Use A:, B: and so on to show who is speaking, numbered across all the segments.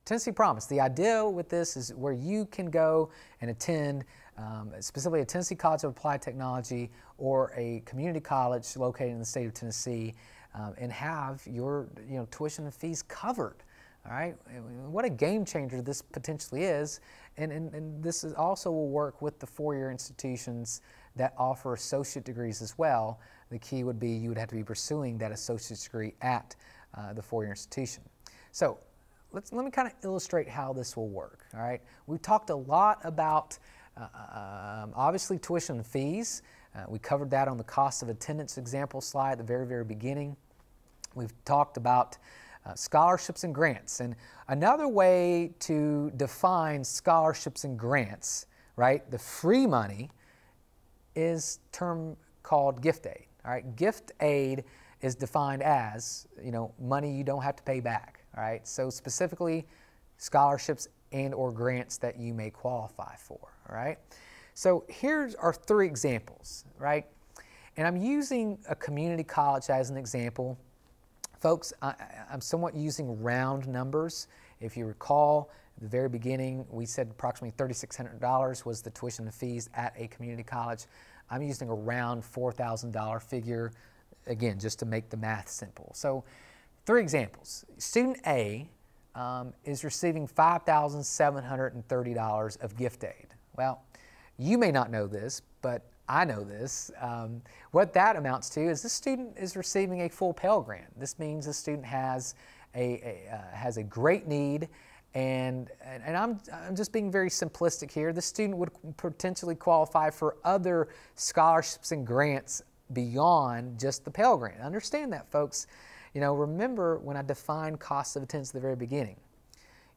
A: Tennessee Promise, the idea with this is where you can go and attend specifically a Tennessee College of Applied Technology or a community college located in the state of Tennessee and have your tuition and fees covered. All right, what a game changer this potentially is, and this is also will work with the four-year institutions that offer associate degrees as well. The key would be you would have to be pursuing that associate's degree at the four-year institution. So let me kind of illustrate how this will work. All right, we've talked a lot about obviously tuition and fees. We covered that on the cost of attendance example slide at the very beginning. We've talked about scholarships and grants. And another way to define scholarships and grants, right, the free money, is a term called gift aid. All right, gift aid is defined as, money you don't have to pay back. All right, so specifically scholarships and or grants that you may qualify for. All right, so here's our three examples, right? And I'm using a community college as an example. Folks, I'm somewhat using round numbers. If you recall, at the very beginning, we said approximately $3,600 was the tuition and fees at a community college. I'm using a round $4,000 figure, again, just to make the math simple. So, three examples. Student A is receiving $5,730 of gift aid. Well, you may not know this, but I know this. What that amounts to is this student is receiving a full Pell Grant. This means the student has a great need, and I'm just being very simplistic here. The student would potentially qualify for other scholarships and grants beyond just the Pell Grant. Understand that, folks. Remember when I defined cost of attendance at the very beginning.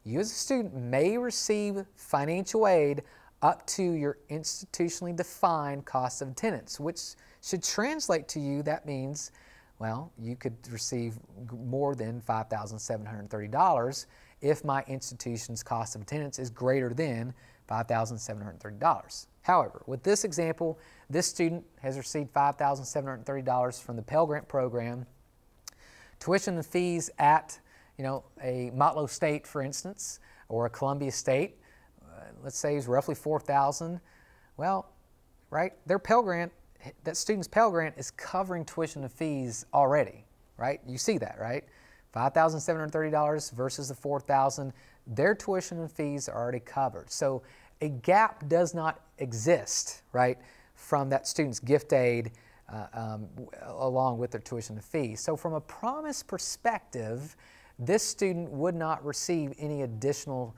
A: You as a student may receive financial aid up to your institutionally defined cost of attendance, which should translate to you, that means, well, you could receive more than $5,730 if my institution's cost of attendance is greater than $5,730. However, with this example, this student has received $5,730 from the Pell Grant program. Tuition and fees at, a Motlow State, for instance, or a Columbia State, let's say is roughly $4,000. Well, right, their Pell Grant, that student's Pell Grant is covering tuition and fees already, right? You see that, right? $5,730 versus the $4,000. Their tuition and fees are already covered. So a gap does not exist, right, from that student's gift aid along with their tuition and fees. So from a promise perspective, this student would not receive any additional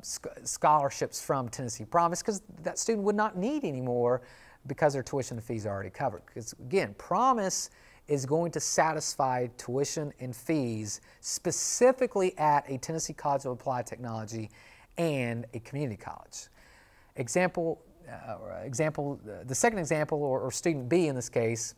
A: scholarships from Tennessee Promise because that student would not need any more because their tuition and fees are already covered. Because again, Promise is going to satisfy tuition and fees specifically at a Tennessee College of Applied Technology and a community college. The second example, or student B in this case,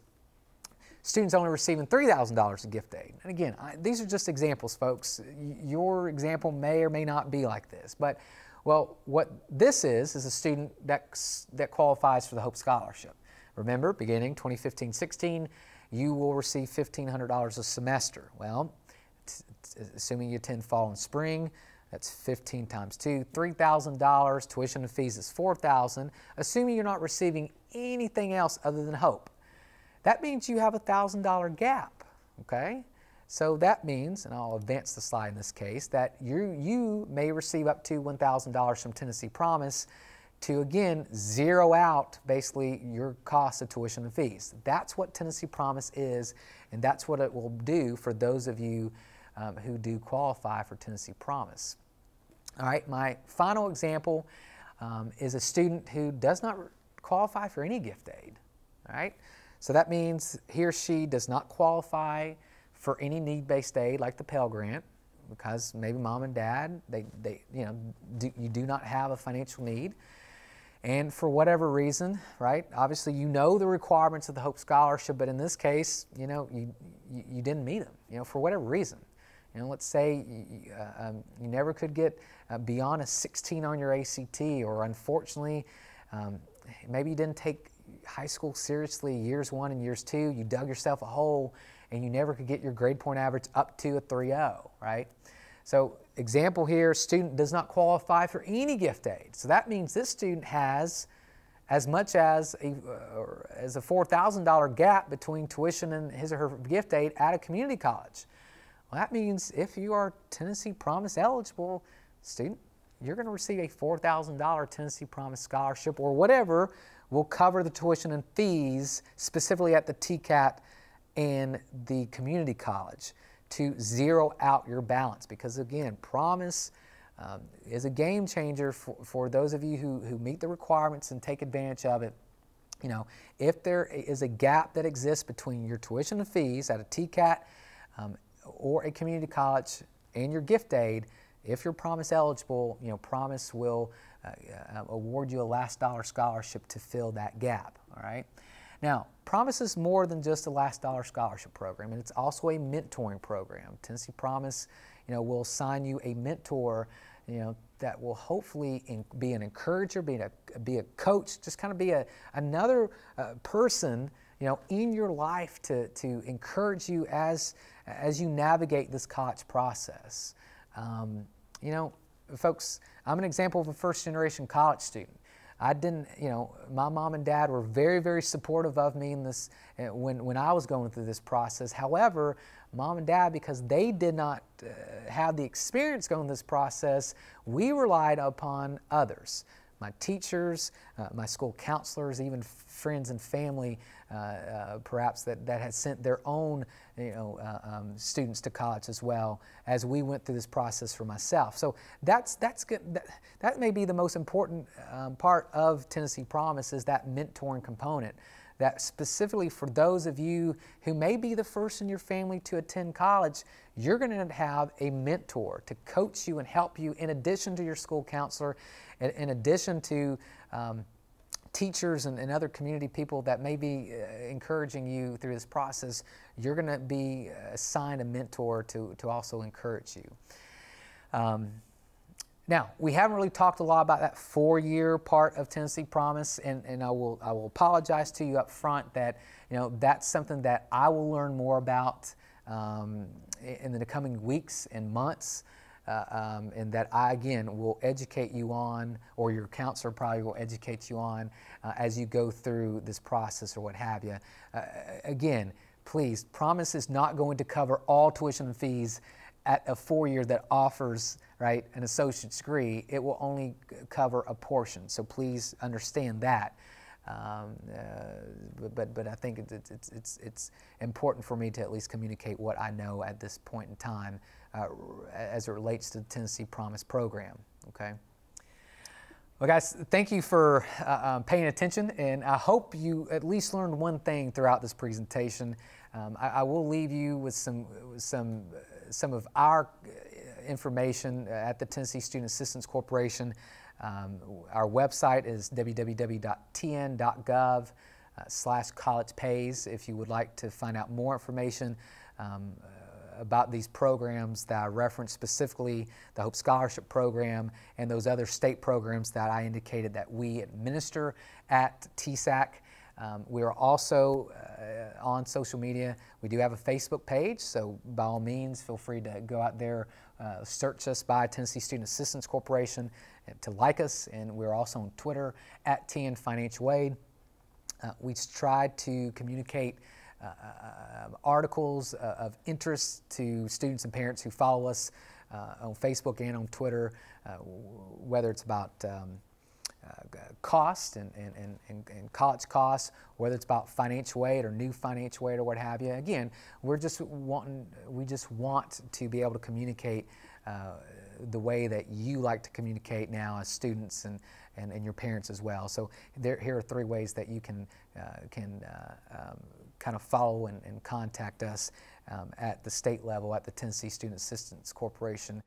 A: students only receiving $3,000 in gift aid. And again, these are just examples, folks. Your example may or may not be like this. But, well, what this is a student that qualifies for the Hope Scholarship. Remember, beginning 2015-16, you will receive $1,500 a semester. Well, assuming you attend fall and spring, that's 15 times 2, $3,000. Tuition and fees is $4,000. Assuming you're not receiving anything else other than Hope. That means you have a $1,000 gap, okay? So that means, and I'll advance the slide in this case, that you may receive up to $1,000 from Tennessee Promise to, again, zero out basically your cost of tuition and fees. That's what Tennessee Promise is, and that's what it will do for those of you who do qualify for Tennessee Promise. All right, my final example is a student who does not qualify for any gift aid, all right? So that means he or she does not qualify for any need-based aid like the Pell Grant because maybe mom and dad, you do not have a financial need. And for whatever reason, right, obviously you know the requirements of the Hope Scholarship, but in this case, you didn't meet them, for whatever reason. Let's say you never could get beyond a 16 on your ACT, or unfortunately, maybe you didn't take high school seriously years 1 and years 2, you dug yourself a hole and you never could get your grade point average up to a 3.0, right? So example here, student does not qualify for any gift aid. So that means this student has as much as a $4,000 gap between tuition and his or her gift aid at a community college. Well, that means if you are Tennessee Promise eligible student, you're going to receive a $4,000 Tennessee Promise scholarship or whatever will cover the tuition and fees specifically at the TCAT and the community college to zero out your balance, because again, Promise is a game changer for those of you who meet the requirements and take advantage of it. You know, if there is a gap that exists between your tuition and fees at a TCAT or a community college and your gift aid, if you're Promise eligible, you know, Promise will award you a last dollar scholarship to fill that gap, all right? Now, Promise is more than just a last dollar scholarship program, and it's also a mentoring program. Tennessee Promise, you know, will assign you a mentor, you know, that will hopefully be an encourager, be a coach, just kind of be another person, you know, in your life to encourage you as you navigate this college process. You know, folks, I'm an example of a first-generation college student. I didn't, you know, my mom and dad were very, very supportive of me in this when I was going through this process. However, mom and dad, because they did not have the experience going through this process, we relied upon others. My teachers, my school counselors, even friends and family, perhaps that had sent their own, you know, students to college as well as we went through this process for myself. So that's good. That may be the most important part of Tennessee Promise, is that mentoring component. That specifically for those of you who may be the first in your family to attend college, you're going to have a mentor to coach you and help you, in addition to your school counselor, in addition to teachers and other community people that may be encouraging you through this process. You're going to be assigned a mentor to also encourage you. Now, we haven't really talked a lot about that 4-year part of Tennessee Promise, and I will apologize to you up front that, you know, that's something that I will learn more about in the coming weeks and months, and that I, again, will educate you on, or your counselor probably will educate you on as you go through this process or what have you. Again, please, Promise is not going to cover all tuition and fees at a 4-year that offers, right, an associate's degree. It will only cover a portion, so please understand that. But I think it's important for me to at least communicate what I know at this point in time as it relates to the Tennessee Promise program. Okay. Well, guys, thank you for paying attention, and I hope you at least learned one thing throughout this presentation. I will leave you with some of our information at the Tennessee Student Assistance Corporation. Our website is www.tn.gov/collegepays if you would like to find out more information about these programs that I referenced, specifically the Hope Scholarship Program and those other state programs that I indicated that we administer at TSAC. We are also on social media. We do have a Facebook page, so by all means, feel free to go out there, search us by Tennessee Student Assistance Corporation to like us, and we're also on Twitter at TN Financial Aid. We tried to communicate articles of interest to students and parents who follow us on Facebook and on Twitter, whether it's about cost and college costs, whether it's about financial aid or new financial aid or what have you. Again, we just want to be able to communicate the way that you like to communicate now as students and your parents as well. So here are 3 ways that you can kind of follow and contact us at the state level at the Tennessee Student Assistance Corporation.